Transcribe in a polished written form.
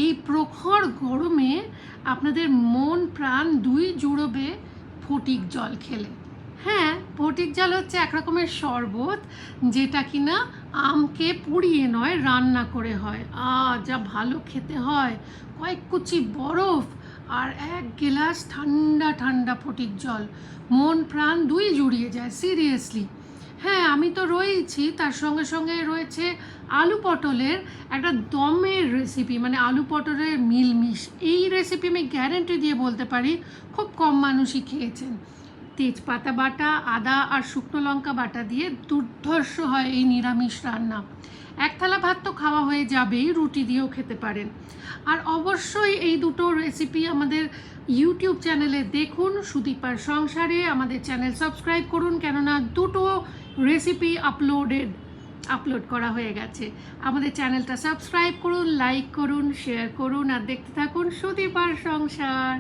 এই প্রখর গরমে আপনাদের মন প্রাণ দুই জুড়বে ফটিক জল খেলে। হ্যাঁ, ফটিক জল হচ্ছে এক রকমের শরবত, যেটা কিনা আমকে পুড়িয়ে নয়, রান্না করে হয়। যা ভালো খেতে হয়! কয়েক কুচি বরফ আর এক গ্লাস ঠান্ডা ঠান্ডা ফটিক জল, মন প্রাণ দুই জুড়িয়ে যায়, সিরিয়াসলি। হ্যাঁ, আমি তো রয়েইছি, তার সঙ্গে সঙ্গে রয়েছে আলু পটলের একটা দমের রেসিপি, মানে আলু পটলের মিলমিশ। এই রেসিপি আমি গ্যারেন্টি দিয়ে বলতে পারি খুব কম মানুষই খেয়েছেন। তেজপাতা বাটা, আদা আর শুকনো লঙ্কা বাটা দিয়ে দুর্ধর্ষ হয় এই নিরামিষ রান্না। এক থালা ভাত তো খাওয়া হয়ে যাবেই, রুটি দিয়েও খেতে পারেন। আর অবশ্যই এই দুটো রেসিপি আমাদের ইউটিউব চ্যানেলে দেখুন, সুদীপার সংসারে। আমাদের চ্যানেল সাবস্ক্রাইব করুন, কেননা দুটো রেসিপি আপলোড করা হয়ে গেছে। আমাদের চ্যানেলটা সাবস্ক্রাইব করুন, লাইক করুন, শেয়ার করুন আর দেখতে থাকুন সুদীপার সংসার।